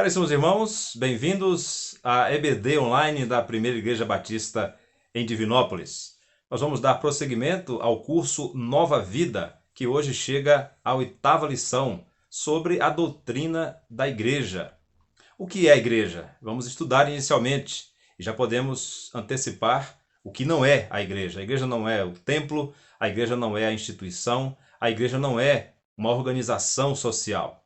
Caríssimos irmãos, bem-vindos à EBD Online da Primeira Igreja Batista em Divinópolis. Nós vamos dar prosseguimento ao curso Nova Vida, que hoje chega à 8ª lição sobre a doutrina da Igreja. O que é a Igreja? Vamos estudar inicialmente e já podemos antecipar o que não é a Igreja. A Igreja não é o templo, a Igreja não é a instituição, a Igreja não é uma organização social.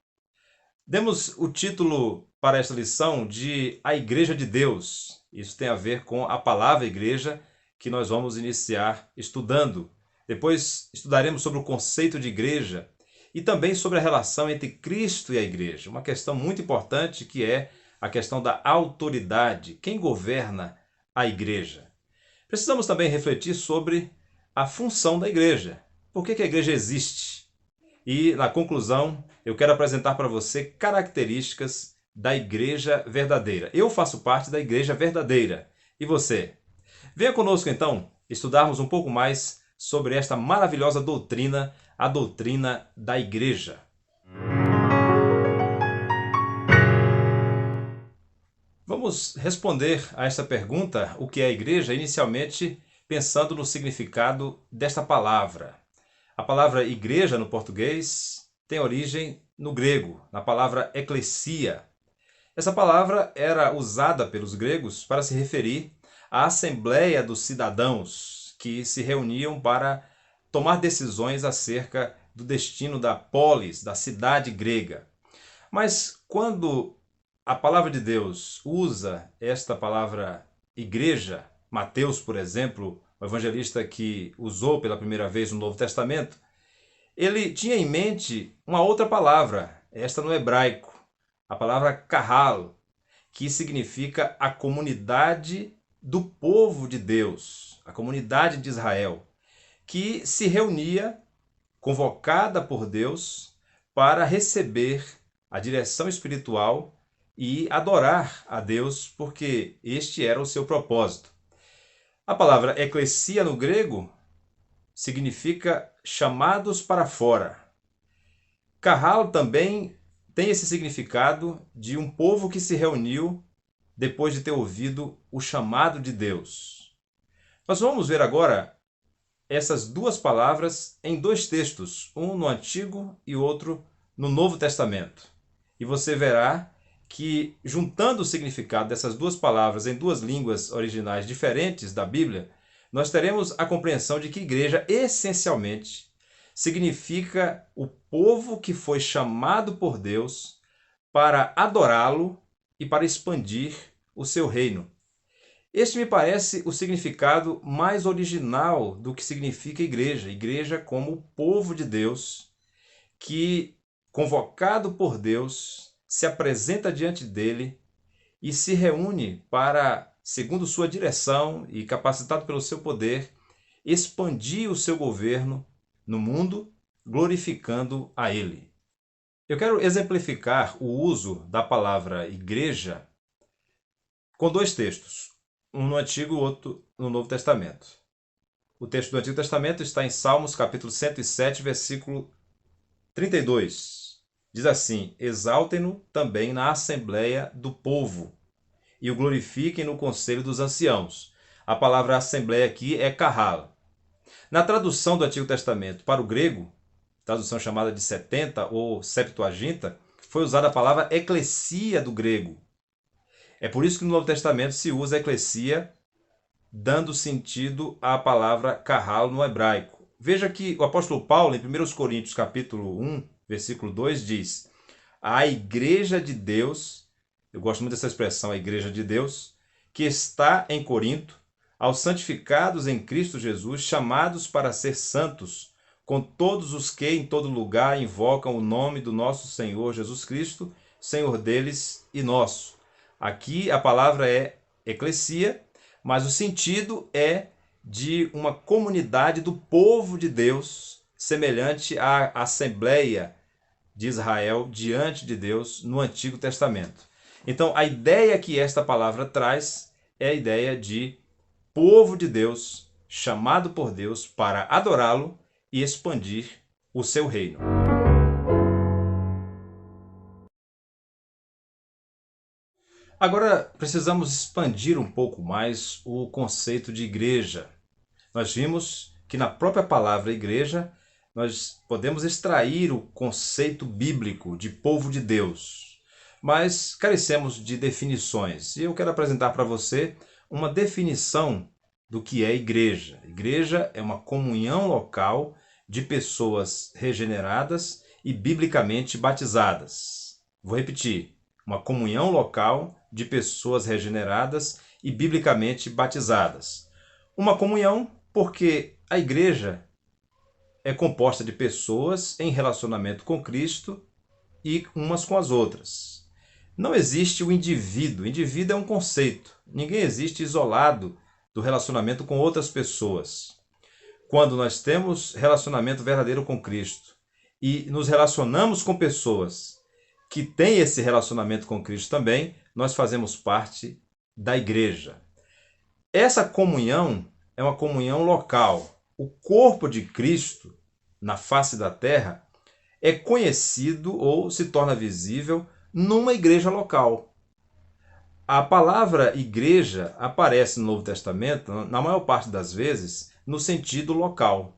Demos o título para esta lição de A Igreja de Deus. Isso tem a ver com a palavra igreja que nós vamos iniciar estudando. Depois estudaremos sobre o conceito de igreja e também sobre a relação entre Cristo e a igreja. Uma questão muito importante que é a questão da autoridade. Quem governa a igreja? Precisamos também refletir sobre a função da igreja. Por que a igreja existe? E, na conclusão, eu quero apresentar para você características da igreja verdadeira. Eu faço parte da igreja verdadeira. E você? Venha conosco, então, estudarmos um pouco mais sobre esta maravilhosa doutrina, a doutrina da igreja. Vamos responder a esta pergunta, o que é a igreja, inicialmente pensando no significado desta palavra. A palavra igreja no português tem origem no grego, na palavra eclesia. Essa palavra era usada pelos gregos para se referir à assembleia dos cidadãos que se reuniam para tomar decisões acerca do destino da polis, da cidade grega. Mas quando a palavra de Deus usa esta palavra igreja, Mateus, por exemplo, o evangelista que usou pela primeira vez no Novo Testamento, ele tinha em mente uma outra palavra, esta no hebraico, a palavra kahal, que significa a comunidade do povo de Deus, a comunidade de Israel, que se reunia, convocada por Deus, para receber a direção espiritual e adorar a Deus, porque este era o seu propósito. A palavra eclesia no grego significa chamados para fora. Kahal também tem esse significado de um povo que se reuniu depois de ter ouvido o chamado de Deus. Nós vamos ver agora essas duas palavras em dois textos, um no Antigo e outro no Novo Testamento. E você verá que, juntando o significado dessas duas palavras em duas línguas originais diferentes da Bíblia, nós teremos a compreensão de que igreja, essencialmente, significa o povo que foi chamado por Deus para adorá-lo e para expandir o seu reino. Este me parece o significado mais original do que significa igreja. Igreja como o povo de Deus que, convocado por Deus, se apresenta diante dele e se reúne para, segundo sua direção e capacitado pelo seu poder, expandir o seu governo no mundo, glorificando a ele. Eu quero exemplificar o uso da palavra igreja com dois textos, um no Antigo e outro no Novo Testamento. O texto do Antigo Testamento está em Salmos capítulo 107, versículo 32. Diz assim: exaltem-no também na assembleia do povo e o glorifiquem no conselho dos anciãos. A palavra assembleia aqui é kahal. Na tradução do Antigo Testamento para o grego, tradução chamada de 70 ou Septuaginta, foi usada a palavra eclesia do grego. É por isso que no Novo Testamento se usa eclesia, dando sentido à palavra kahal no hebraico. Veja que o apóstolo Paulo, em 1 Coríntios capítulo 1, versículo 2, diz: a igreja de Deus, eu gosto muito dessa expressão, a igreja de Deus, que está em Corinto, aos santificados em Cristo Jesus, chamados para ser santos, com todos os que em todo lugar invocam o nome do nosso Senhor Jesus Cristo, Senhor deles e nosso. Aqui a palavra é eclesia, mas o sentido é de uma comunidade do povo de Deus, semelhante à Assembleia de Israel diante de Deus no Antigo Testamento. Então, a ideia que esta palavra traz é a ideia de povo de Deus, chamado por Deus para adorá-lo e expandir o seu reino. Agora precisamos expandir um pouco mais o conceito de igreja. Nós vimos que na própria palavra igreja nós podemos extrair o conceito bíblico de povo de Deus, mas carecemos de definições. E eu quero apresentar para você uma definição do que é igreja. Igreja é uma comunhão local de pessoas regeneradas e biblicamente batizadas. Vou repetir: uma comunhão local de pessoas regeneradas e biblicamente batizadas. Uma comunhão porque a igreja é composta de pessoas em relacionamento com Cristo e umas com as outras. Não existe o indivíduo. O indivíduo é um conceito. Ninguém existe isolado do relacionamento com outras pessoas. Quando nós temos relacionamento verdadeiro com Cristo e nos relacionamos com pessoas que têm esse relacionamento com Cristo também, nós fazemos parte da igreja. Essa comunhão é uma comunhão local. O corpo de Cristo na face da terra é conhecido ou se torna visível numa igreja local. A palavra igreja aparece no Novo Testamento, na maior parte das vezes, no sentido local.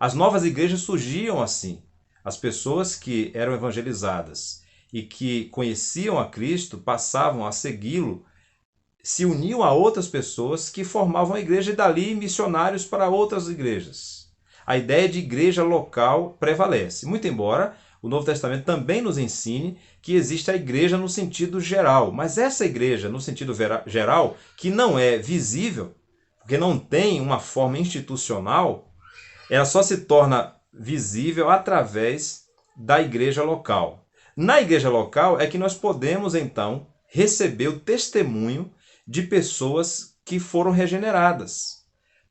As novas igrejas surgiam assim. As pessoas que eram evangelizadas e que conheciam a Cristo passavam a segui-lo, se uniam a outras pessoas que formavam a igreja e dali missionários para outras igrejas. A ideia de igreja local prevalece, muito embora o Novo Testamento também nos ensine que existe a igreja no sentido geral, mas essa igreja no sentido geral, que não é visível, porque não tem uma forma institucional, ela só se torna visível através da igreja local. Na igreja local é que nós podemos então receber o testemunho de pessoas que foram regeneradas.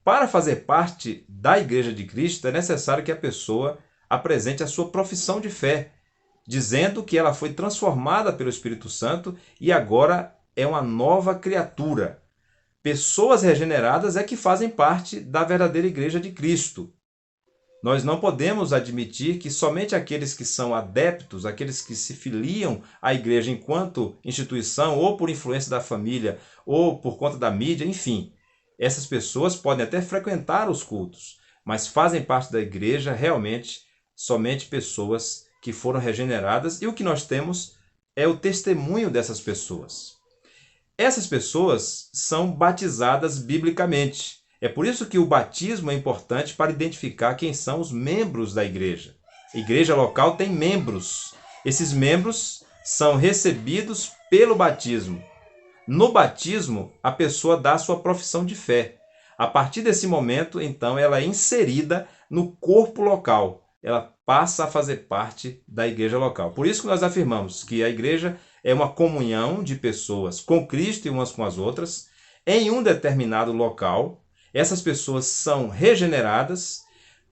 Para fazer parte da Igreja de Cristo, é necessário que a pessoa apresente a sua profissão de fé, dizendo que ela foi transformada pelo Espírito Santo e agora é uma nova criatura. Pessoas regeneradas é que fazem parte da verdadeira Igreja de Cristo. Nós não podemos admitir que somente aqueles que são adeptos, aqueles que se filiam à igreja enquanto instituição, ou por influência da família, ou por conta da mídia, enfim, essas pessoas podem até frequentar os cultos, mas fazem parte da igreja realmente somente pessoas que foram regeneradas, e o que nós temos é o testemunho dessas pessoas. Essas pessoas são batizadas biblicamente. É por isso que o batismo é importante para identificar quem são os membros da igreja. A igreja local tem membros. Esses membros são recebidos pelo batismo. No batismo, a pessoa dá a sua profissão de fé. A partir desse momento, então, ela é inserida no corpo local. Ela passa a fazer parte da igreja local. Por isso que nós afirmamos que a igreja é uma comunhão de pessoas com Cristo e umas com as outras em um determinado local. Essas pessoas são regeneradas,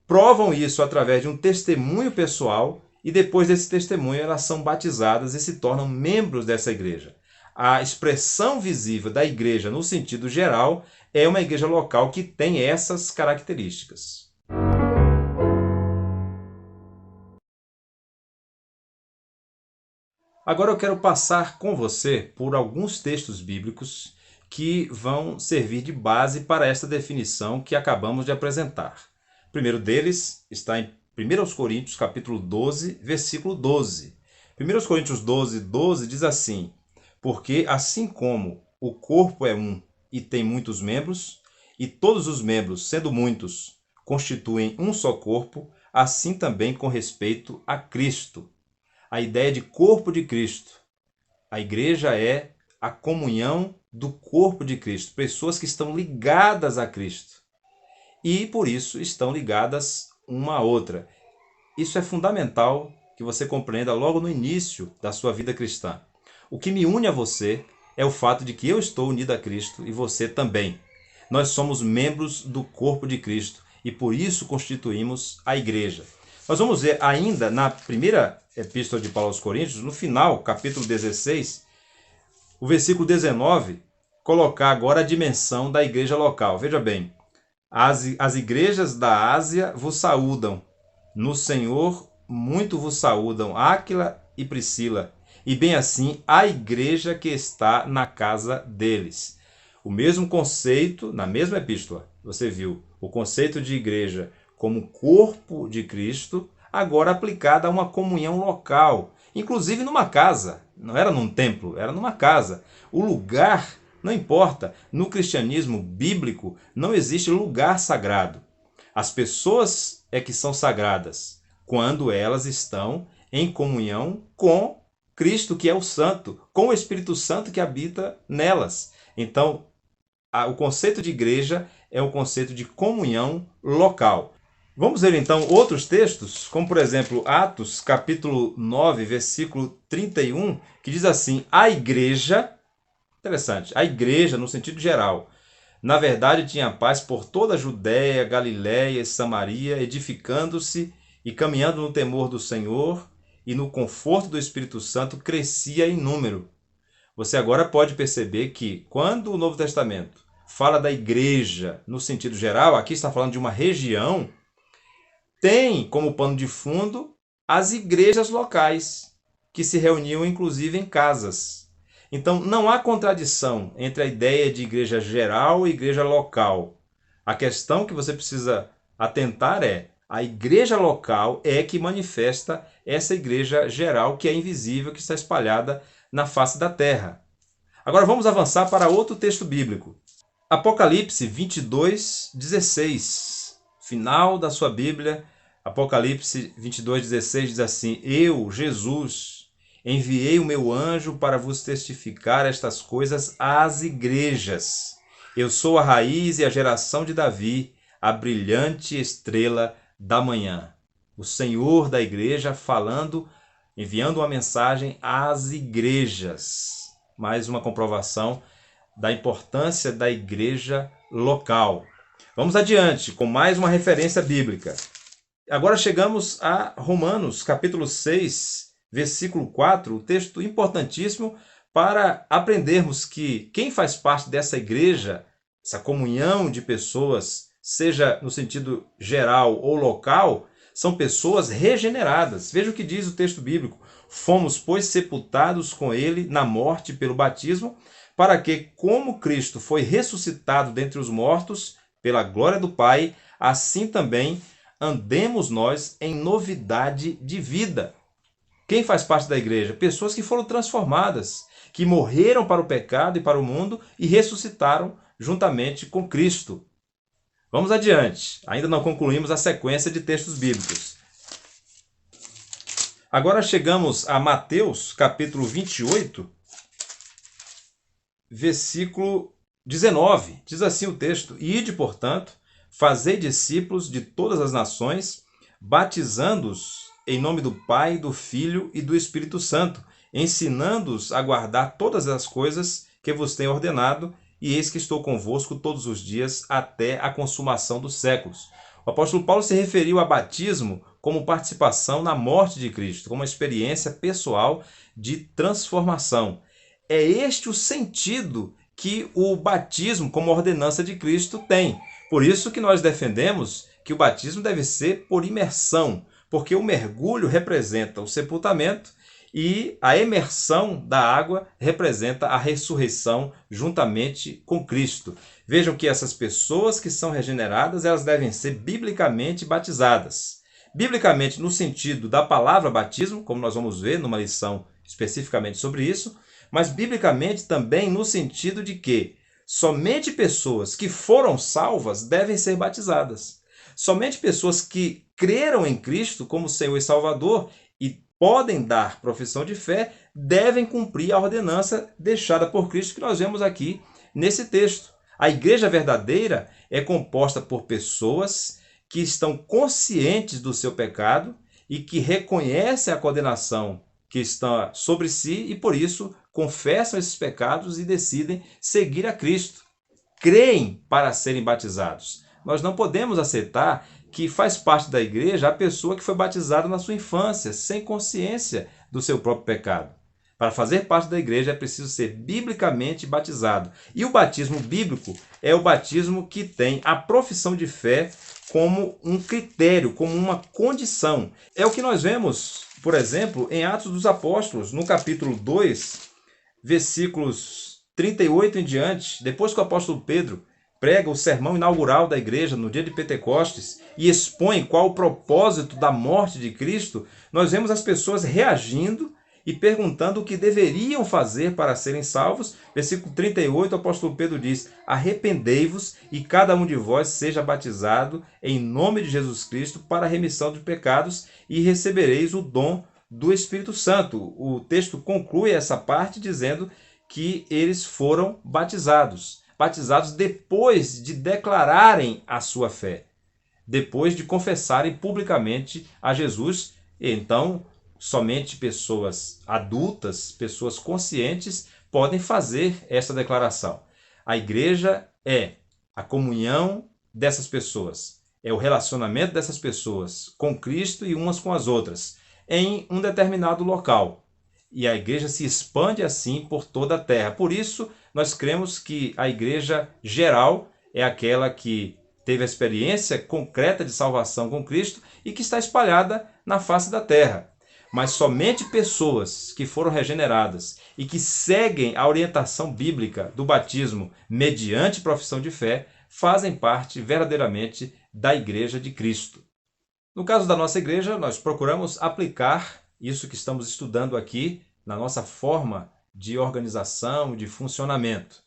provam isso através de um testemunho pessoal e depois desse testemunho elas são batizadas e se tornam membros dessa igreja. A expressão visível da igreja no sentido geral é uma igreja local que tem essas características. Agora eu quero passar com você por alguns textos bíblicos que vão servir de base para esta definição que acabamos de apresentar. O primeiro deles está em 1 Coríntios, capítulo 12, versículo 12. 1 Coríntios 12, 12 diz assim: porque assim como o corpo é um e tem muitos membros, e todos os membros, sendo muitos, constituem um só corpo, assim também com respeito a Cristo. A ideia de corpo de Cristo. A igreja é a comunhão do corpo de Cristo, pessoas que estão ligadas a Cristo e por isso estão ligadas uma à outra. Isso é fundamental que você compreenda logo no início da sua vida cristã. O que me une a você é o fato de que eu estou unido a Cristo e você também. Nós somos membros do corpo de Cristo e por isso constituímos a igreja. Nós vamos ver ainda na primeira epístola de Paulo aos Coríntios, no final, capítulo 16, o versículo 19, colocar agora a dimensão da igreja local. Veja bem, as igrejas da Ásia vos saúdam. No Senhor muito vos saúdam Áquila e Priscila, e bem assim a igreja que está na casa deles. O mesmo conceito, na mesma epístola, você viu o conceito de igreja como corpo de Cristo, agora aplicado a uma comunhão local, inclusive numa casa. Não era num templo, era numa casa. O lugar não importa. No cristianismo bíblico não existe lugar sagrado. As pessoas é que são sagradas quando elas estão em comunhão com Cristo, que é o Santo, com o Espírito Santo que habita nelas. Então, o conceito de igreja é um conceito de comunhão local. Vamos ver então outros textos, como por exemplo Atos capítulo 9, versículo 31, que diz assim: a igreja, interessante, a igreja no sentido geral, na verdade tinha paz por toda a Judéia, Galiléia e Samaria, edificando-se e caminhando no temor do Senhor e no conforto do Espírito Santo, crescia em número. Você agora pode perceber que quando o Novo Testamento fala da igreja no sentido geral, aqui está falando de uma região, tem como pano de fundo as igrejas locais, que se reuniam inclusive em casas. Então não há contradição entre a ideia de igreja geral e igreja local. A questão que você precisa atentar é: a igreja local é que manifesta essa igreja geral que é invisível, que está espalhada na face da terra. Agora vamos avançar para outro texto bíblico. Apocalipse 22, 16. Final da sua Bíblia, Apocalipse 22, 16 diz assim: eu, Jesus, enviei o meu anjo para vos testificar estas coisas às igrejas. Eu sou a raiz e a geração de Davi, a brilhante estrela da manhã. O Senhor da igreja falando, enviando uma mensagem às igrejas. Mais uma comprovação da importância da igreja local. Vamos adiante com mais uma referência bíblica. Agora chegamos a Romanos, capítulo 6, versículo 4, um texto importantíssimo para aprendermos que quem faz parte dessa igreja, essa comunhão de pessoas, seja no sentido geral ou local, são pessoas regeneradas. Veja o que diz o texto bíblico: fomos, pois, sepultados com ele na morte pelo batismo, para que, como Cristo foi ressuscitado dentre os mortos, pela glória do Pai, assim também andemos nós em novidade de vida. Quem faz parte da igreja? Pessoas que foram transformadas, que morreram para o pecado e para o mundo e ressuscitaram juntamente com Cristo. Vamos adiante. Ainda não concluímos a sequência de textos bíblicos. Agora chegamos a Mateus, capítulo 28, versículo 19. Diz assim o texto: ide, portanto, fazei discípulos de todas as nações, batizando-os em nome do Pai, do Filho e do Espírito Santo, ensinando-os a guardar todas as coisas que vos tenho ordenado, e eis que estou convosco todos os dias até a consumação dos séculos. O apóstolo Paulo se referiu a batismo como participação na morte de Cristo, como uma experiência pessoal de transformação. É este o sentido que o batismo como ordenança de Cristo tem. Por isso que nós defendemos que o batismo deve ser por imersão, porque o mergulho representa o sepultamento e a imersão da água representa a ressurreição juntamente com Cristo. Vejam que essas pessoas que são regeneradas, elas devem ser biblicamente batizadas. Biblicamente no sentido da palavra batismo, como nós vamos ver numa lição especificamente sobre isso, mas biblicamente também no sentido de que somente pessoas que foram salvas devem ser batizadas. Somente pessoas que creram em Cristo como Senhor e Salvador e podem dar profissão de fé devem cumprir a ordenança deixada por Cristo que nós vemos aqui nesse texto. A igreja verdadeira é composta por pessoas que estão conscientes do seu pecado e que reconhecem a condenação que está sobre si e por isso confessam esses pecados e decidem seguir a Cristo. Creem para serem batizados. Nós não podemos aceitar que faz parte da igreja a pessoa que foi batizada na sua infância, sem consciência do seu próprio pecado. Para fazer parte da igreja é preciso ser biblicamente batizado. E o batismo bíblico é o batismo que tem a profissão de fé como um critério, como uma condição. É o que nós vemos, por exemplo, em Atos dos Apóstolos, no capítulo 2, versículos 38 em diante, depois que o apóstolo Pedro prega o sermão inaugural da igreja no dia de Pentecostes e expõe qual o propósito da morte de Cristo, nós vemos as pessoas reagindo e perguntando o que deveriam fazer para serem salvos. Versículo 38, o apóstolo Pedro diz: arrependei-vos e cada um de vós seja batizado em nome de Jesus Cristo para a remissão de pecados e recebereis o dom do Espírito Santo. O texto conclui essa parte dizendo que eles foram batizados depois de declararem a sua fé, depois de confessarem publicamente a Jesus. Então, somente pessoas adultas, pessoas conscientes, podem fazer essa declaração. A igreja é a comunhão dessas pessoas, é o relacionamento dessas pessoas com Cristo e umas com as outras, em um determinado local. E a igreja se expande assim por toda a terra. Por isso, nós cremos que a igreja geral é aquela que teve a experiência concreta de salvação com Cristo e que está espalhada na face da terra. Mas somente pessoas que foram regeneradas e que seguem a orientação bíblica do batismo mediante profissão de fé fazem parte verdadeiramente da Igreja de Cristo. No caso da nossa igreja, nós procuramos aplicar isso que estamos estudando aqui na nossa forma de organização, de funcionamento.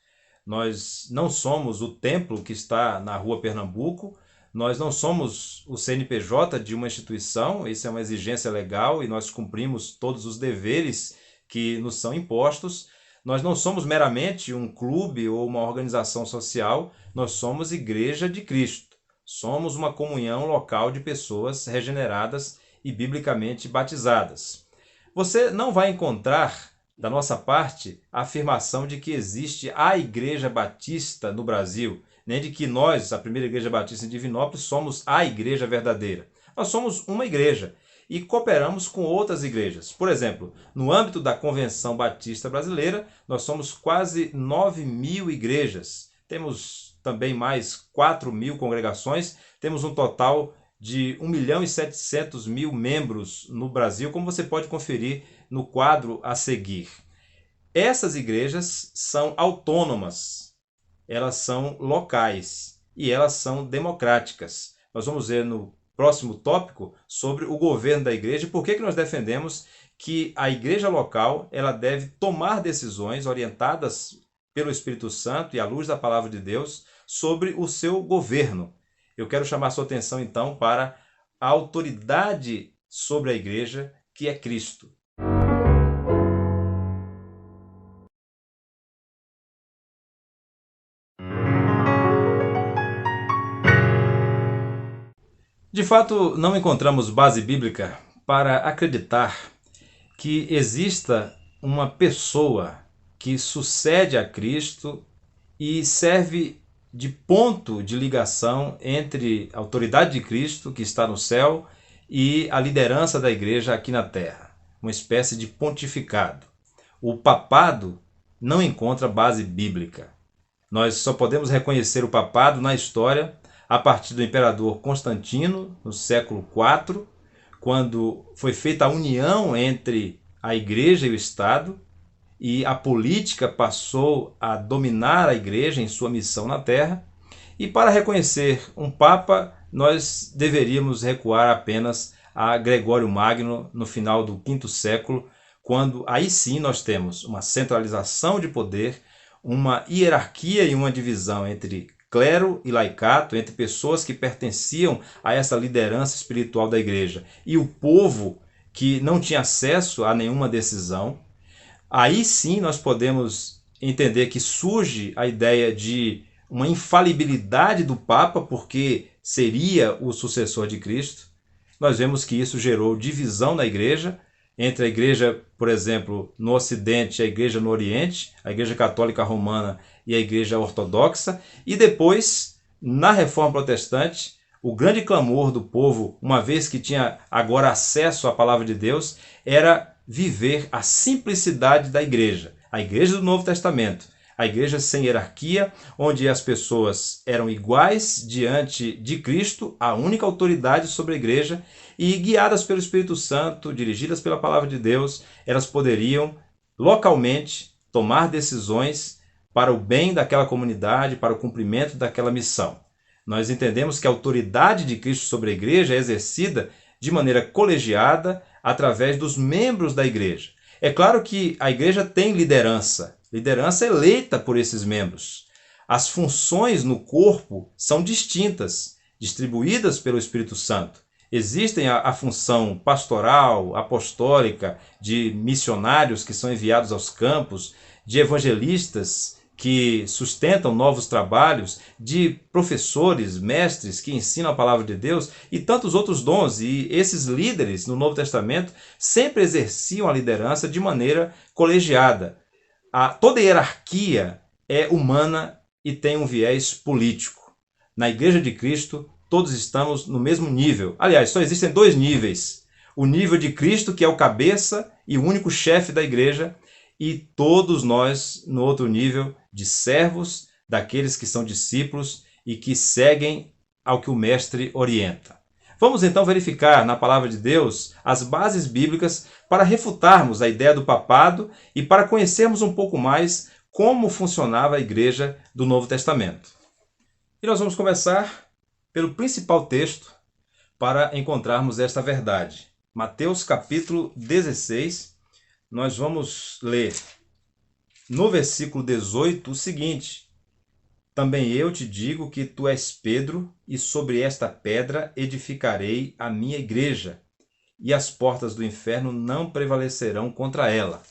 Nós não somos o templo que está na Rua Pernambuco, nós não somos o CNPJ de uma instituição, isso é uma exigência legal e nós cumprimos todos os deveres que nos são impostos. Nós não somos meramente um clube ou uma organização social, nós somos Igreja de Cristo. Somos uma comunhão local de pessoas regeneradas e biblicamente batizadas. Você não vai encontrar, da nossa parte, a afirmação de que existe a Igreja Batista no Brasil, nem de que nós, a primeira Igreja Batista em Divinópolis, somos a igreja verdadeira. Nós somos uma igreja e cooperamos com outras igrejas. Por exemplo, no âmbito da Convenção Batista Brasileira, nós somos quase 9.000 igrejas. Temos também mais 4.000 congregações, temos um total de 1.700.000 membros no Brasil, como você pode conferir no quadro a seguir. Essas igrejas são autônomas, elas são locais e elas são democráticas. Nós vamos ver no próximo tópico sobre o governo da igreja e por que nós defendemos que a igreja local ela deve tomar decisões orientadas pelo Espírito Santo e à luz da palavra de Deus sobre o seu governo. Eu quero chamar sua atenção então para a autoridade sobre a igreja, que é Cristo. De fato, não encontramos base bíblica para acreditar que exista uma pessoa que sucede a Cristo e serve de ponto de ligação entre a autoridade de Cristo, que está no céu, e a liderança da igreja aqui na terra. Uma espécie de pontificado. O papado não encontra base bíblica. Nós só podemos reconhecer o papado na história a partir do imperador Constantino, no século IV, quando foi feita a união entre a igreja e o Estado, e a política passou a dominar a igreja em sua missão na terra. E para reconhecer um papa, nós deveríamos recuar apenas a Gregório Magno no final do V século, quando aí sim nós temos uma centralização de poder, uma hierarquia e uma divisão entre clero e laicato, entre pessoas que pertenciam a essa liderança espiritual da igreja e o povo que não tinha acesso a nenhuma decisão. Aí sim nós podemos entender que surge a ideia de uma infalibilidade do Papa, porque seria o sucessor de Cristo. Nós vemos que isso gerou divisão na igreja, entre a igreja, por exemplo, no Ocidente e a igreja no Oriente, a igreja católica romana e a igreja ortodoxa, e depois, na Reforma Protestante, o grande clamor do povo, uma vez que tinha agora acesso à palavra de Deus, era viver a simplicidade da igreja, a igreja do Novo Testamento, A igreja sem hierarquia, onde as pessoas eram iguais diante de Cristo, a única autoridade sobre a igreja, e guiadas pelo Espírito Santo, dirigidas pela palavra de Deus, elas poderiam localmente tomar decisões para o bem daquela comunidade, para o cumprimento daquela missão. Nós entendemos que a autoridade de Cristo sobre a igreja é exercida de maneira colegiada através dos membros da igreja. É claro que a igreja tem liderança eleita por esses membros. As funções no corpo são distintas, distribuídas pelo Espírito Santo. Existem a função pastoral, apostólica, de missionários que são enviados aos campos, de evangelistas que sustentam novos trabalhos, de professores, mestres que ensinam a palavra de Deus e tantos outros dons. E esses líderes no Novo Testamento sempre exerciam a liderança de maneira colegiada. Toda hierarquia é humana e tem um viés político. Na Igreja de Cristo, todos estamos no mesmo nível. Aliás, só existem dois níveis. O nível de Cristo, que é o cabeça e o único chefe da igreja, e todos nós no outro nível de servos, daqueles que são discípulos e que seguem ao que o mestre orienta. Vamos então verificar na palavra de Deus as bases bíblicas para refutarmos a ideia do papado e para conhecermos um pouco mais como funcionava a igreja do Novo Testamento. E nós vamos começar pelo principal texto para encontrarmos esta verdade. Mateus capítulo 16, nós vamos ler no versículo 18 o seguinte: Também eu te digo que tu és Pedro, e sobre esta pedra edificarei a minha igreja, e as portas do inferno não prevalecerão contra ela.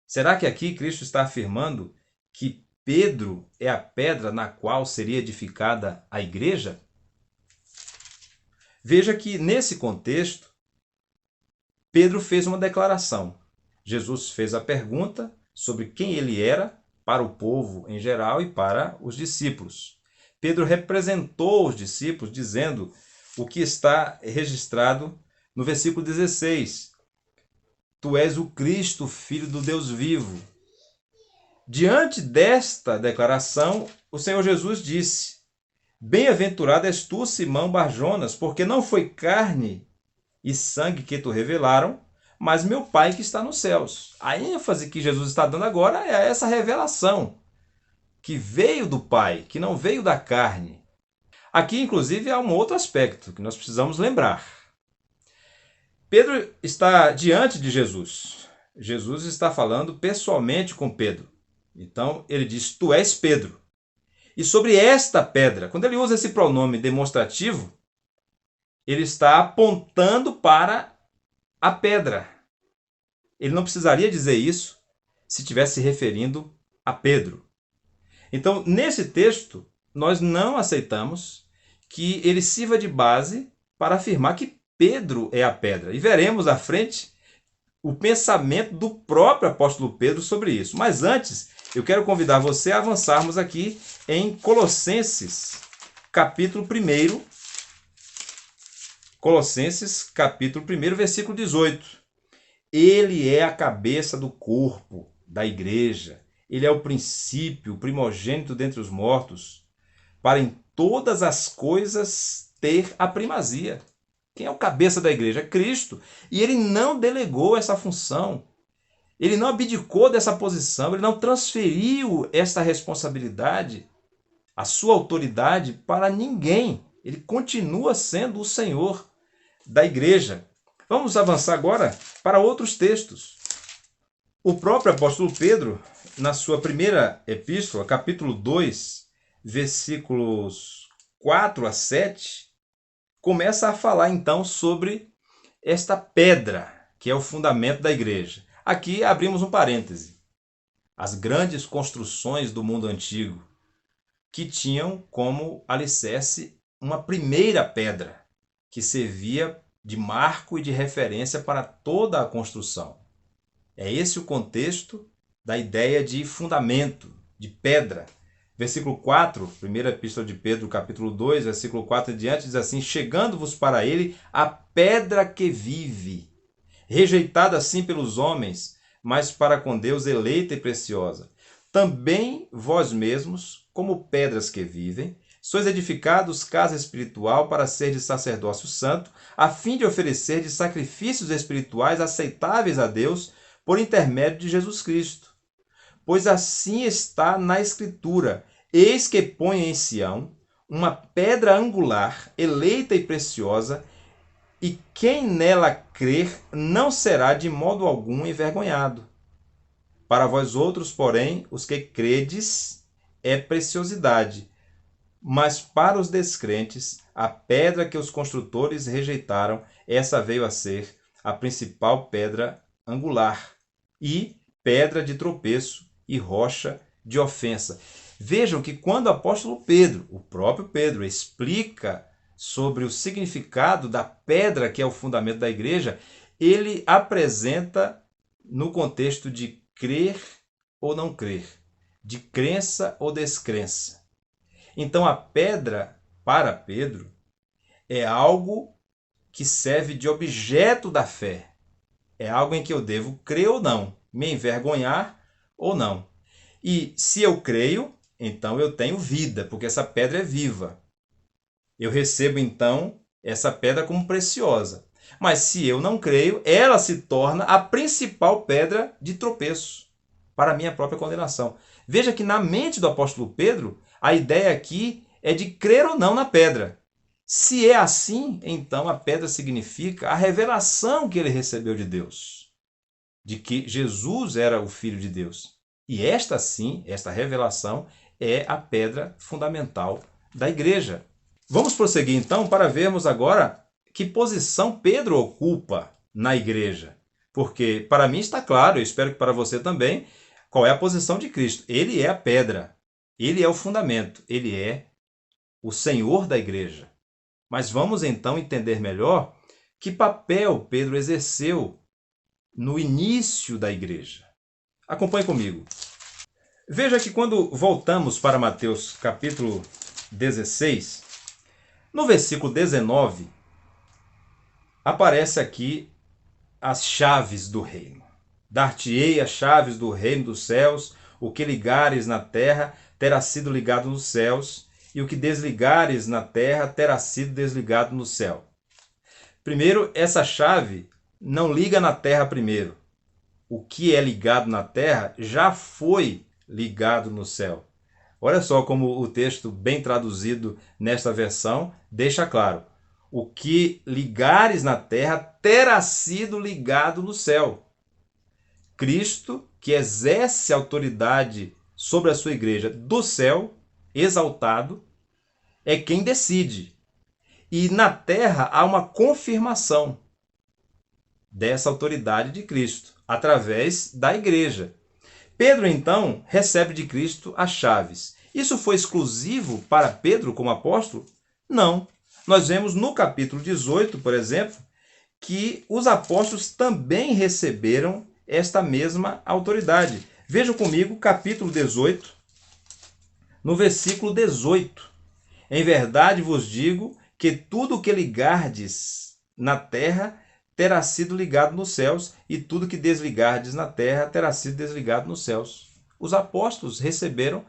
Será que aqui Cristo está afirmando que Pedro é a pedra na qual seria edificada a igreja? Veja que nesse contexto, Pedro fez uma declaração. Jesus fez a pergunta sobre quem ele era para o povo em geral e para os discípulos. Pedro representou os discípulos dizendo o que está registrado no versículo 16. Tu és o Cristo, Filho do Deus vivo. Diante desta declaração, o Senhor Jesus disse: Bem-aventurado és tu, Simão Barjonas, porque não foi carne e sangue que te revelaram, mas meu Pai que está nos céus. A ênfase que Jesus está dando agora é essa revelação, que veio do Pai, que não veio da carne. Aqui, inclusive, há um outro aspecto que nós precisamos lembrar. Pedro está diante de Jesus. Jesus está falando pessoalmente com Pedro. Então, ele diz, tu és Pedro. E sobre esta pedra, quando ele usa esse pronome demonstrativo, ele está apontando para a pedra. Ele não precisaria dizer isso se estivesse se referindo a Pedro. Então, nesse texto, nós não aceitamos que ele sirva de base para afirmar que Pedro é a pedra. E veremos à frente o pensamento do próprio apóstolo Pedro sobre isso. Mas antes, eu quero convidar você a avançarmos aqui em Colossenses, capítulo 1. Colossenses, capítulo 1, versículo 18. Ele é a cabeça do corpo, da igreja. Ele é o princípio, o primogênito dentre os mortos, para em todas as coisas ter a primazia. Quem é o cabeça da igreja? Cristo. E ele não delegou essa função. Ele não abdicou dessa posição, ele não transferiu esta responsabilidade, a sua autoridade, para ninguém. Ele continua sendo o Senhor da igreja. Vamos avançar agora para outros textos. O próprio apóstolo Pedro, na sua primeira epístola, capítulo 2, versículos 4 a 7, começa a falar então sobre esta pedra, que é o fundamento da igreja. Aqui abrimos um parêntese. As grandes construções do mundo antigo, que tinham como alicerce uma primeira pedra, que servia de marco e de referência para toda a construção. É esse o contexto da ideia de fundamento, de pedra. Versículo 4, primeira epístola de Pedro, capítulo 2, versículo 4 em diante, diz assim: chegando-vos para ele a pedra que vive, rejeitada assim pelos homens, mas para com Deus eleita e preciosa. também vós mesmos, como pedras que vivem, sois edificados casa espiritual para ser de sacerdócio santo, a fim de oferecer de sacrifícios espirituais aceitáveis a Deus por intermédio de Jesus Cristo. Pois assim está na Escritura: eis que põe em Sião uma pedra angular, eleita e preciosa, e quem nela crer não será de modo algum envergonhado. Para vós outros, porém, os que credes, é preciosidade, mas para os descrentes, a pedra que os construtores rejeitaram, essa veio a ser a principal pedra angular, e pedra de tropeço e rocha de ofensa. Vejam que quando o apóstolo Pedro, o próprio Pedro, explica sobre o significado da pedra que é o fundamento da igreja, ele apresenta no contexto de crer ou não crer, de crença ou descrença. Então a pedra, para Pedro, é algo que serve de objeto da fé. É algo em que eu devo crer ou não, me envergonhar ou não. E se eu creio, então eu tenho vida, porque essa pedra é viva. Eu recebo então essa pedra como preciosa. Mas se eu não creio, ela se torna a principal pedra de tropeço para a minha própria condenação. Veja que na mente do apóstolo Pedro, a ideia aqui é de crer ou não na pedra. Se é assim, então a pedra significa a revelação que ele recebeu de Deus, de que Jesus era o Filho de Deus. E esta sim, esta revelação, é a pedra fundamental da igreja. Vamos prosseguir então para vermos agora que posição Pedro ocupa na igreja. Porque para mim está claro, eu espero que para você também, qual é a posição de Cristo. Ele é a pedra, ele é o fundamento, ele é o Senhor da igreja. Mas vamos então entender melhor que papel Pedro exerceu no início da igreja. Acompanhe comigo. Veja que quando voltamos para Mateus capítulo 16, no versículo 19, aparece aqui as chaves do reino. Dar-te-ei as chaves do reino dos céus, o que ligares na terra terá sido ligado nos céus, e o que desligares na terra terá sido desligado no céu. Primeiro, essa chave não liga na terra primeiro. O que é ligado na terra já foi ligado no céu. Olha só como o texto, bem traduzido nesta versão, deixa claro. O que ligares na terra terá sido ligado no céu. Cristo, que exerce autoridade sobre a sua igreja do céu, exaltado, é quem decide. E na terra há uma confirmação dessa autoridade de Cristo, através da igreja. Pedro, então, recebe de Cristo as chaves. Isso foi exclusivo para Pedro como apóstolo? Não. Nós vemos no capítulo 18, por exemplo, que os apóstolos também receberam esta mesma autoridade. Vejam comigo, capítulo 18, no versículo 18. Em verdade vos digo que tudo o que ligardes na terra terá sido ligado nos céus, e tudo que desligardes na terra terá sido desligado nos céus. Os apóstolos receberam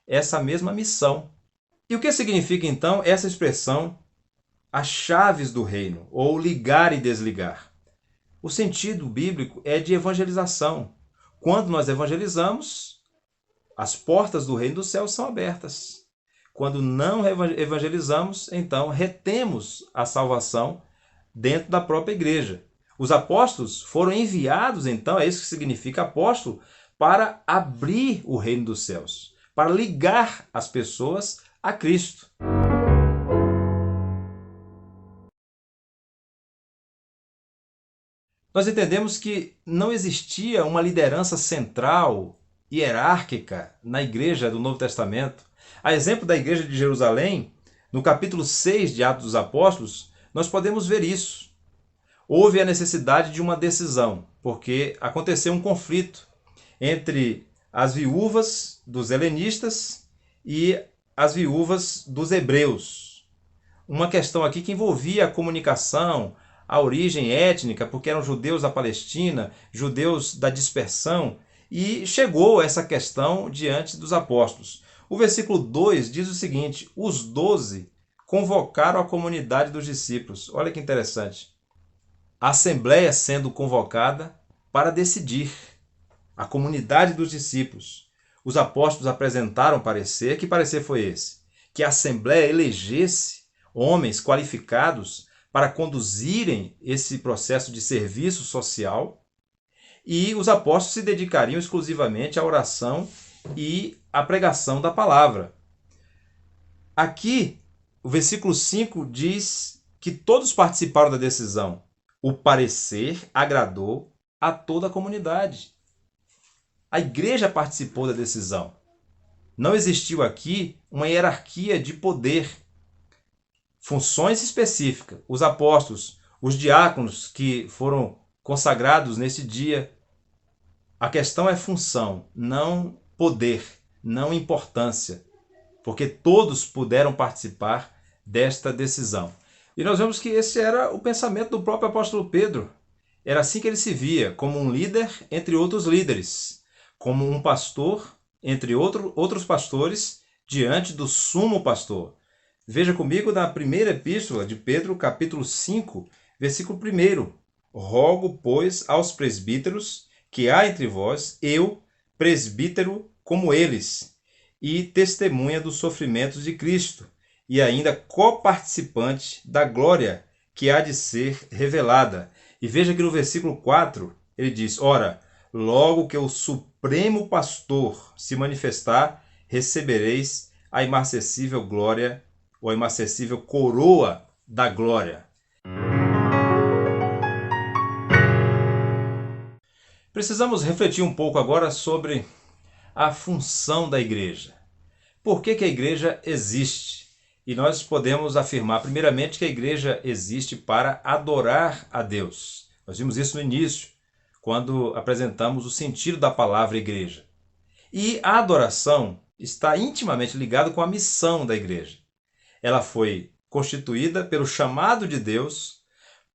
essa mesma missão. E o que significa então essa expressão, as chaves do reino, ou ligar e desligar? O sentido bíblico é de evangelização. Quando nós evangelizamos, as portas do reino dos céus são abertas. Quando não evangelizamos, então retemos a salvação dentro da própria igreja. Os apóstolos foram enviados, então, é isso que significa apóstolo, para abrir o reino dos céus, para ligar as pessoas a Cristo. Nós entendemos que não existia uma liderança central, hierárquica, na igreja do Novo Testamento. A exemplo da igreja de Jerusalém, no capítulo 6 de Atos dos Apóstolos, nós podemos ver isso. Houve a necessidade de uma decisão, porque aconteceu um conflito entre as viúvas dos helenistas e as viúvas dos hebreus. Uma questão aqui que envolvia a comunicação, a origem étnica, porque eram judeus da Palestina, judeus da dispersão, e chegou essa questão diante dos apóstolos. O versículo 2 diz o seguinte: os 12 convocaram a comunidade dos discípulos. Olha que interessante. A assembleia sendo convocada para decidir. A comunidade dos discípulos. Os apóstolos apresentaram parecer. Que parecer foi esse? Que a assembleia elegesse homens qualificados para conduzirem esse processo de serviço social, e os apóstolos se dedicariam exclusivamente à oração e à pregação da palavra. Aqui, o versículo 5 diz que todos participaram da decisão. O parecer agradou a toda a comunidade. A igreja participou da decisão. Não existiu aqui uma hierarquia de poder. Funções específicas. Os apóstolos, os diáconos que foram consagrados nesse dia. A questão é função, não poder, não importância, porque todos puderam participar desta decisão. E nós vemos que esse era o pensamento do próprio apóstolo Pedro. Era assim que ele se via, como um líder entre outros líderes, como um pastor entre outros pastores diante do sumo pastor. Veja comigo na primeira epístola de Pedro, capítulo 5, versículo 1. Rogo, pois, aos presbíteros que há entre vós, eu, presbítero como eles, e testemunha dos sofrimentos de Cristo, e ainda coparticipante da glória que há de ser revelada. E veja que no versículo 4, ele diz: ora, logo que o Supremo Pastor se manifestar, recebereis a imarcessível glória, ou a imarcessível coroa da glória. Precisamos refletir um pouco agora sobre a função da igreja. Por que a igreja existe? E nós podemos afirmar, primeiramente, que a igreja existe para adorar a Deus. Nós vimos isso no início, quando apresentamos o sentido da palavra igreja. E a adoração está intimamente ligada com a missão da igreja. Ela foi constituída pelo chamado de Deus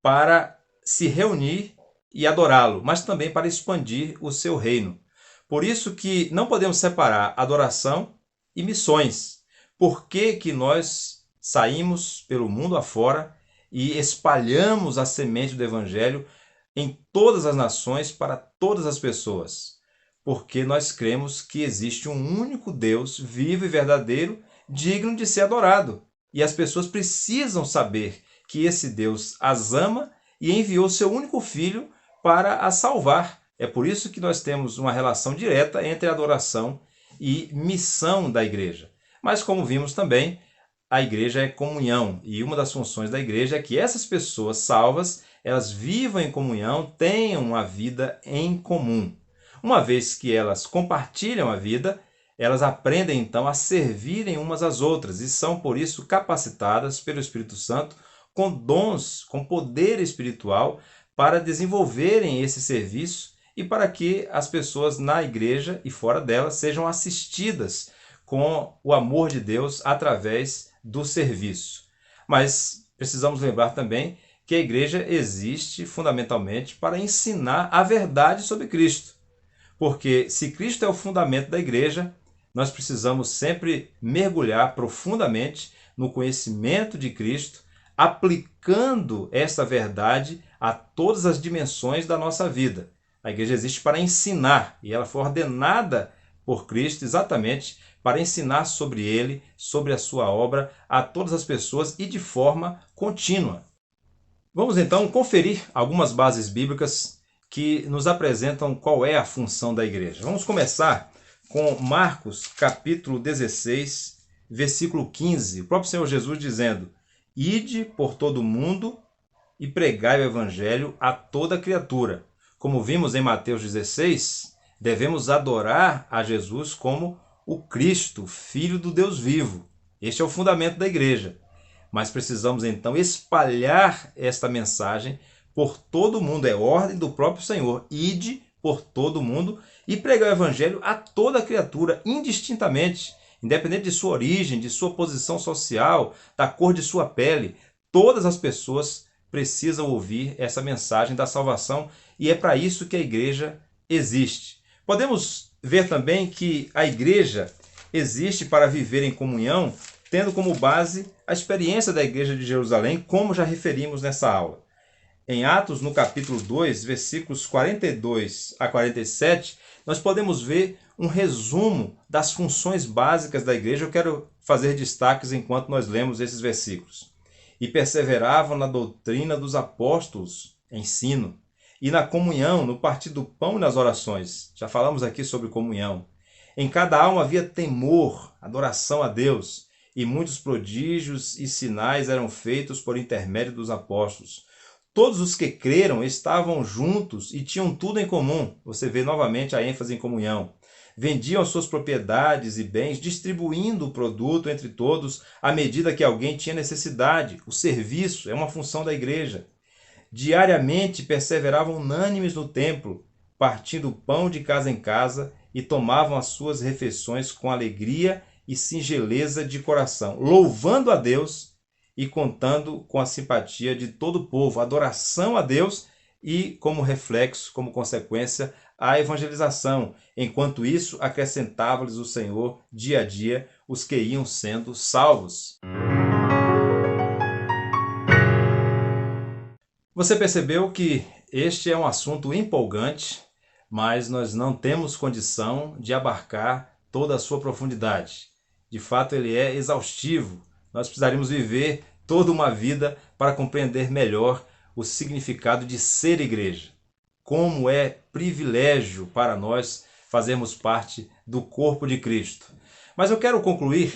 para se reunir e adorá-lo, mas também para expandir o seu reino. Por isso que não podemos separar adoração e missões. Por que nós saímos pelo mundo afora e espalhamos a semente do evangelho em todas as nações para todas as pessoas? Porque nós cremos que existe um único Deus vivo e verdadeiro, digno de ser adorado. E as pessoas precisam saber que esse Deus as ama e enviou seu único filho para a salvar. É por isso que nós temos uma relação direta entre adoração e missão da igreja. Mas como vimos também, a igreja é comunhão, e uma das funções da igreja é que essas pessoas salvas, elas vivam em comunhão, tenham uma vida em comum. Uma vez que elas compartilham a vida, elas aprendem então a servirem umas às outras e são por isso capacitadas pelo Espírito Santo com dons, com poder espiritual para desenvolverem esse serviço e para que as pessoas na igreja e fora dela sejam assistidas com o amor de Deus através do serviço. Mas precisamos lembrar também que a igreja existe fundamentalmente para ensinar a verdade sobre Cristo. Porque se Cristo é o fundamento da igreja, nós precisamos sempre mergulhar profundamente no conhecimento de Cristo, aplicando esta verdade a todas as dimensões da nossa vida. A igreja existe para ensinar, e ela foi ordenada por Cristo exatamente para ensinar sobre ele, sobre a sua obra, a todas as pessoas e de forma contínua. Vamos então conferir algumas bases bíblicas que nos apresentam qual é a função da igreja. Vamos começar com Marcos, capítulo 16, versículo 15. O próprio Senhor Jesus dizendo: ide por todo o mundo e pregai o evangelho a toda criatura. Como vimos em Mateus 16, devemos adorar a Jesus como o Cristo, Filho do Deus vivo. Este é o fundamento da igreja. Mas precisamos então espalhar esta mensagem por todo o mundo. É ordem do próprio Senhor. Ide por todo o mundo e pregai o evangelho a toda criatura, indistintamente, independente de sua origem, de sua posição social, da cor de sua pele. Todas as pessoas precisam ouvir essa mensagem da salvação e é para isso que a igreja existe. Podemos ver também que a igreja existe para viver em comunhão, tendo como base a experiência da igreja de Jerusalém, como já referimos nessa aula. Em Atos, no capítulo 2, versículos 42 a 47, nós podemos ver um resumo das funções básicas da igreja. Eu quero fazer destaques enquanto nós lemos esses versículos. E perseveravam na doutrina dos apóstolos, ensino, e na comunhão, no partir do pão e nas orações. Já falamos aqui sobre comunhão. Em cada alma havia temor, adoração a Deus, e muitos prodígios e sinais eram feitos por intermédio dos apóstolos. Todos os que creram estavam juntos e tinham tudo em comum. Você vê novamente a ênfase em comunhão. Vendiam suas propriedades e bens, distribuindo o produto entre todos à medida que alguém tinha necessidade. O serviço é uma função da igreja. Diariamente perseveravam unânimes no templo, partindo o pão de casa em casa e tomavam as suas refeições com alegria e singeleza de coração, louvando a Deus e contando com a simpatia de todo o povo, adoração a Deus e, como reflexo, como consequência, a evangelização. Enquanto isso, acrescentava-lhes o Senhor dia a dia os que iam sendo salvos. Você percebeu que este é um assunto empolgante, mas nós não temos condição de abarcar toda a sua profundidade. De fato, ele é exaustivo. Nós precisaríamos viver toda uma vida para compreender melhor o significado de ser igreja. Como é privilégio para nós fazermos parte do corpo de Cristo. Mas eu quero concluir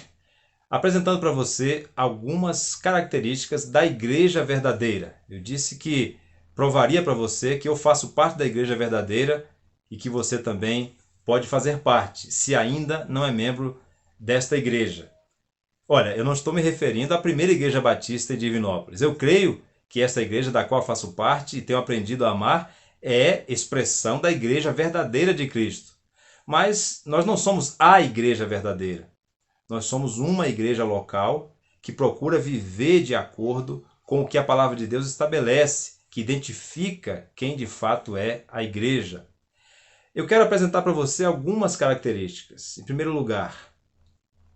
apresentando para você algumas características da igreja verdadeira. Eu disse que provaria para você que eu faço parte da igreja verdadeira e que você também pode fazer parte, se ainda não é membro desta igreja. Olha, eu não estou me referindo à primeira igreja batista de Divinópolis. Eu creio que essa igreja da qual faço parte e tenho aprendido a amar é expressão da igreja verdadeira de Cristo. Mas nós não somos a igreja verdadeira. Nós somos uma igreja local que procura viver de acordo com o que a palavra de Deus estabelece, que identifica quem de fato é a igreja. Eu quero apresentar para você algumas características. Em primeiro lugar,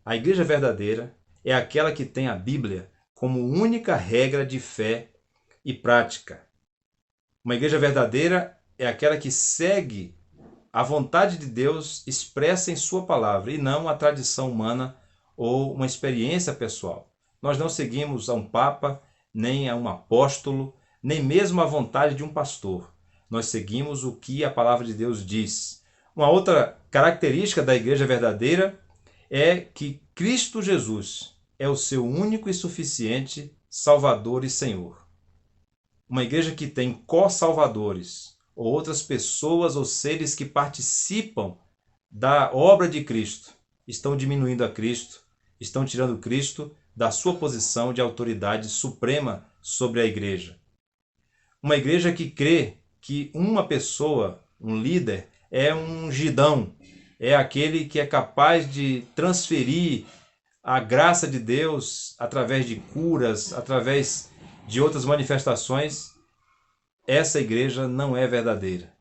a igreja verdadeira é aquela que tem a Bíblia como única regra de fé e prática. Uma igreja verdadeira é aquela que segue a vontade de Deus expressa em sua palavra e não a tradição humana ou uma experiência pessoal. Nós não seguimos a um papa, nem a um apóstolo, nem mesmo a vontade de um pastor. Nós seguimos o que a palavra de Deus diz. Uma outra característica da igreja verdadeira é que Cristo Jesus é o seu único e suficiente Salvador e Senhor. Uma igreja que tem co-salvadores, ou outras pessoas ou seres que participam da obra de Cristo, estão diminuindo a Cristo, estão tirando Cristo da sua posição de autoridade suprema sobre a igreja. Uma igreja que crê que uma pessoa, um líder, é um ungidão, é aquele que é capaz de transferir a graça de Deus através de curas, através de outras manifestações. Essa igreja não é verdadeira.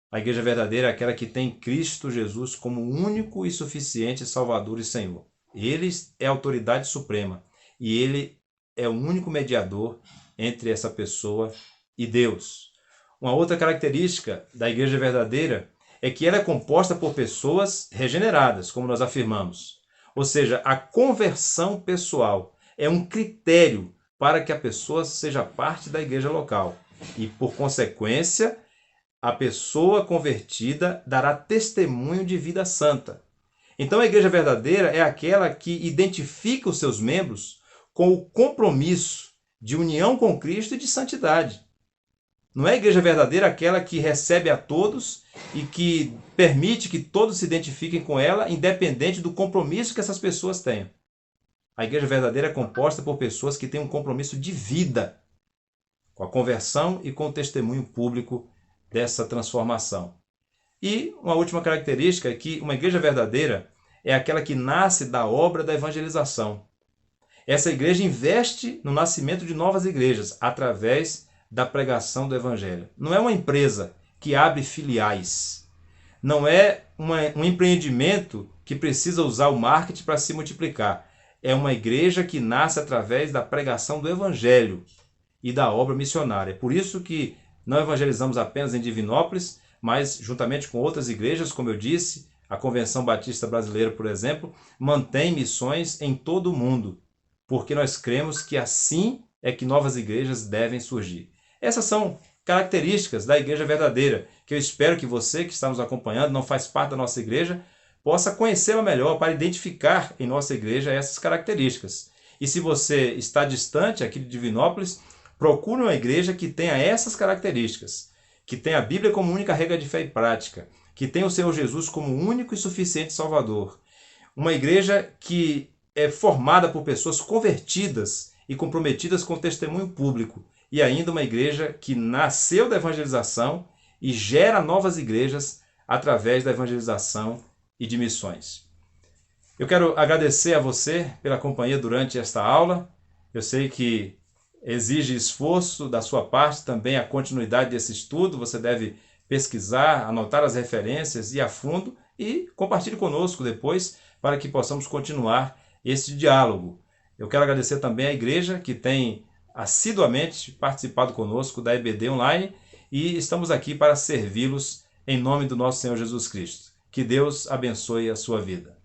A igreja verdadeira é aquela que tem Cristo Jesus como único e suficiente Salvador e Senhor. Ele é a autoridade suprema e ele é o único mediador entre essa pessoa e Deus. Uma outra característica da igreja verdadeira é que ela é composta por pessoas regeneradas, como nós afirmamos. Ou seja, a conversão pessoal é um critério para que a pessoa seja parte da igreja local. E, por consequência, a pessoa convertida dará testemunho de vida santa. Então, a igreja verdadeira é aquela que identifica os seus membros com o compromisso de união com Cristo e de santidade. Não é a igreja verdadeira aquela que recebe a todos e que permite que todos se identifiquem com ela, independente do compromisso que essas pessoas tenham. A igreja verdadeira é composta por pessoas que têm um compromisso de vida com a conversão e com o testemunho público dessa transformação. E uma última característica é que uma igreja verdadeira é aquela que nasce da obra da evangelização. Essa igreja investe no nascimento de novas igrejas através da pregação do evangelho. Não é uma empresa que abre filiais. não é um empreendimento que precisa usar o marketing para se multiplicar. É uma igreja que nasce através da pregação do Evangelho e da obra missionária. Por isso que não evangelizamos apenas em Divinópolis, mas juntamente com outras igrejas, como eu disse, a Convenção Batista Brasileira, por exemplo, mantém missões em todo o mundo, porque nós cremos que assim é que novas igrejas devem surgir. Essas são características da igreja verdadeira, que eu espero que você que está nos acompanhando, não faz parte da nossa igreja, possa conhecê-la melhor para identificar em nossa igreja essas características. E se você está distante aqui de Divinópolis, procure uma igreja que tenha essas características, que tenha a Bíblia como única regra de fé e prática, que tenha o Senhor Jesus como único e suficiente Salvador. Uma igreja que é formada por pessoas convertidas e comprometidas com o testemunho público. E ainda uma igreja que nasceu da evangelização e gera novas igrejas através da evangelização e de missões. Eu quero agradecer a você pela companhia durante esta aula. Eu sei que exige esforço da sua parte também a continuidade desse estudo. Você deve pesquisar, anotar as referências, ir a fundo e compartilhe conosco depois para que possamos continuar esse diálogo. Eu quero agradecer também à igreja que tem assiduamente participado conosco da EBD Online e estamos aqui para servi-los em nome do nosso Senhor Jesus Cristo. Que Deus abençoe a sua vida.